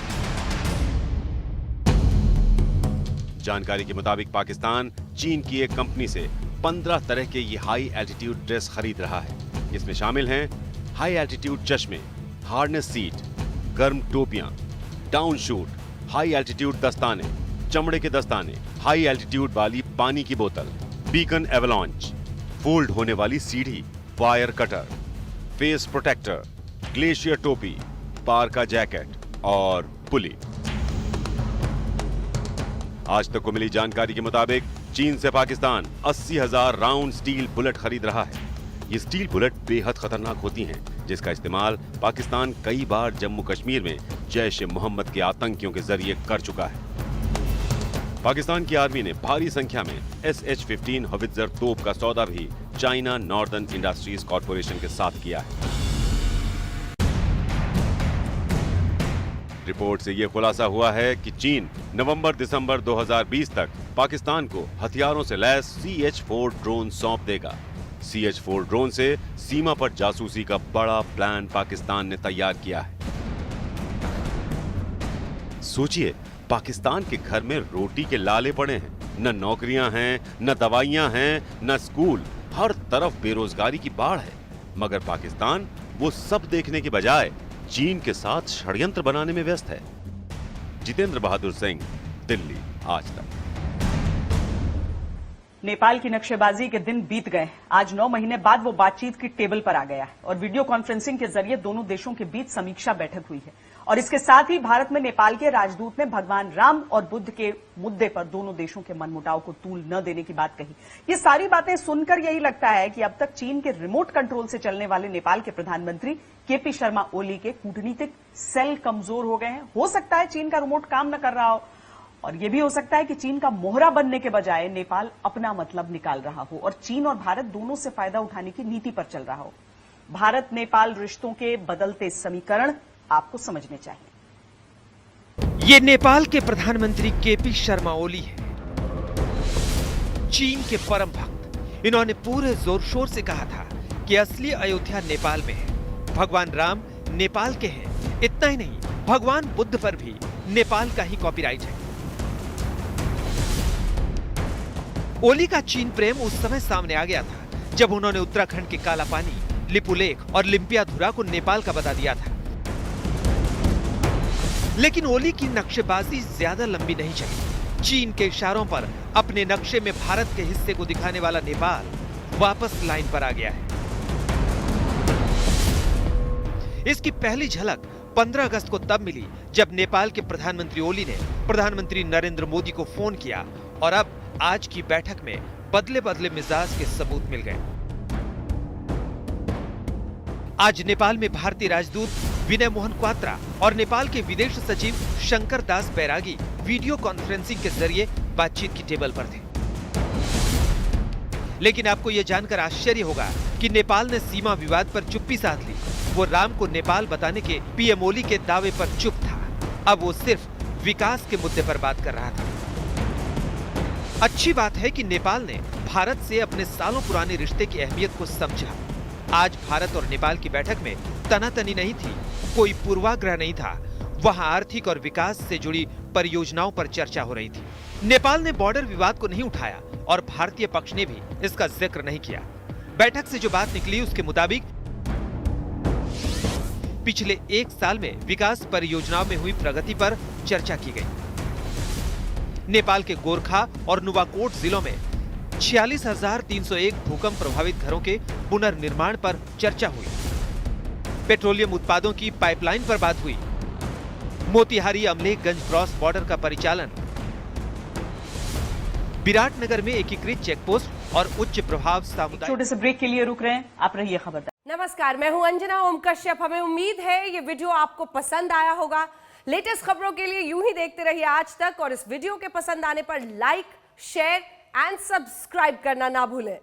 जानकारी के मुताबिक पाकिस्तान चीन की एक कंपनी से 15 तरह के ये हाई एल्टीट्यूड ड्रेस खरीद रहा है। इसमें शामिल हैं हाई एल्टीट्यूड चश्मे, हार्नेस सीट, गर्म टोपियां, डाउन शूट, हाई एल्टीट्यूड दस्ताने, चमड़े के दस्ताने, हाई एल्टीट्यूड वाली पानी की बोतल, बीकन एवलांच, फोल्ड होने वाली सीढ़ी, wire cutter, face protector, glacier टोपी, पार्का जैकेट और पुली। आज तक को मिली जानकारी के मुताबिक चीन से पाकिस्तान 80,000 राउंड स्टील बुलेट खरीद रहा है। ये स्टील बुलेट बेहद खतरनाक होती हैं, जिसका इस्तेमाल पाकिस्तान कई बार जम्मू कश्मीर में जैश-ए-मोहम्मद के आतंकियों के जरिए कर चुका है। पाकिस्तान की आर्मी ने भारी संख्या में SH-15 हवित्जर तोप का सौदा भी चाइना नॉर्दर्न इंडस्ट्रीज कॉर्पोरेशन के साथ किया है। रिपोर्ट से यह खुलासा हुआ है कि चीन नवंबर-दिसंबर 2020 तक पाकिस्तान को हथियारों से लैस CH-4 ड्रोन सौंप देगा। CH-4 ड्रोन से सीमा पर जासूसी का बड़ा प्लान पाकिस्तान ने तैयार किया है। सोचिए, पाकिस्तान के घर में रोटी के लाले पड़े हैं, न नौकरियां हैं, न दवाइयां हैं, न स्कूल, हर तरफ बेरोजगारी की बाढ़ है। मगर पाकिस्तान वो सब देखने के बजाय चीन के साथ षड्यंत्र बनाने में व्यस्त है। जितेंद्र बहादुर सिंह, दिल्ली, आज तक। नेपाल की नक्शेबाजी के दिन बीत गए। आज 9 महीने बाद वो बातचीत की टेबल पर आ गया है और वीडियो कॉन्फ्रेंसिंग के जरिए दोनों देशों के बीच समीक्षा बैठक हुई है। और इसके साथ ही भारत में नेपाल के राजदूत ने भगवान राम और बुद्ध के मुद्दे पर दोनों देशों के मनमुटाव को तूल न देने की बात कही। ये सारी बातें सुनकर यही लगता है कि अब तक चीन के रिमोट कंट्रोल से चलने वाले नेपाल के प्रधानमंत्री केपी शर्मा ओली के कूटनीतिक सेल कमजोर हो गए हैं। हो सकता है चीन का रिमोट काम न कर रहा हो, और यह भी हो सकता है कि चीन का मोहरा बनने के बजाय नेपाल अपना मतलब निकाल रहा हो और चीन और भारत दोनों से फायदा उठाने की नीति पर चल रहा हो। भारत नेपाल रिश्तों के बदलते समीकरण आपको समझने चाहिए। ये नेपाल के प्रधानमंत्री केपी शर्मा ओली हैं, चीन के परम भक्त। इन्होंने पूरे जोर शोर से कहा था कि असली अयोध्या नेपाल में है, भगवान राम नेपाल के हैं। इतना ही नहीं, भगवान बुद्ध पर भी नेपाल का ही कॉपीराइट है। ओली का चीन प्रेम उस समय सामने आ गया था जब उन्होंने उत्तराखंड के काला पानी, लिपुलेख और लिम्पियाधुरा को नेपाल का बता दिया था। लेकिन ओली की नक्शेबाजी ज्यादा लंबी नहीं चली। चीन के इशारों पर अपने नक्शे में भारत के हिस्से को दिखाने वाला नेपाल वापस लाइन पर आ गया है। इसकी पहली झलक 15 अगस्त को तब मिली जब नेपाल के प्रधानमंत्री ओली ने प्रधानमंत्री नरेंद्र मोदी को फोन किया और अब आज की बैठक में बदले बदले मिजाज के सबूत मिल गए। आज नेपाल में भारतीय राजदूत विनय मोहन क्वात्रा और नेपाल के विदेश सचिव शंकर दास बैरागी वीडियो कॉन्फ्रेंसिंग के जरिए बातचीत की टेबल पर थे। लेकिन आपको यह जानकर आश्चर्य होगा कि नेपाल ने सीमा विवाद पर चुप्पी साध ली। वो राम को नेपाल बताने के पीएम ओली के दावे पर चुप था। अब वो सिर्फ विकास के मुद्दे पर बात कर रहा था। अच्छी बात है कि नेपाल ने भारत से अपने सालों पुराने रिश्ते की अहमियत को समझा। आज भारत और नेपाल की बैठक में तनातनी नहीं थी, कोई पूर्वाग्रह नहीं था। वहां आर्थिक और विकास से जुड़ी परियोजनाओं पर चर्चा हो रही थी। नेपाल ने बॉर्डर विवाद को नहीं उठाया और भारतीय पक्ष ने भी इसका जिक्र नहीं किया। बैठक से जो बात निकली उसके मुताबिक पिछले 1 साल में विकास परियोजनाओं में हुई प्रगति पर चर्चा की गई। नेपाल के गोरखा और नुवाकोट जिलों में 46,301 भूकंप प्रभावित घरों के पुनर्निर्माण पर चर्चा हुई। पेट्रोलियम उत्पादों की पाइपलाइन पर बात हुई। मोतिहारी अमलेखगंज क्रॉस बॉर्डर का परिचालन, विराटनगर में एकीकृत चेकपोस्ट और उच्च प्रभाव सामुदायिक। छोटे से ब्रेक के लिए रुक रहे हैं, आप रहिए खबरदार। नमस्कार, मैं हूं अंजना ओम कश्यप। हमें उम्मीद है ये वीडियो आपको पसंद आया होगा। लेटेस्ट खबरों के लिए यूं ही देखते रहिए आज तक और इस वीडियो के पसंद आने पर लाइक, शेयर एंड सब्सक्राइब करना ना भूलें।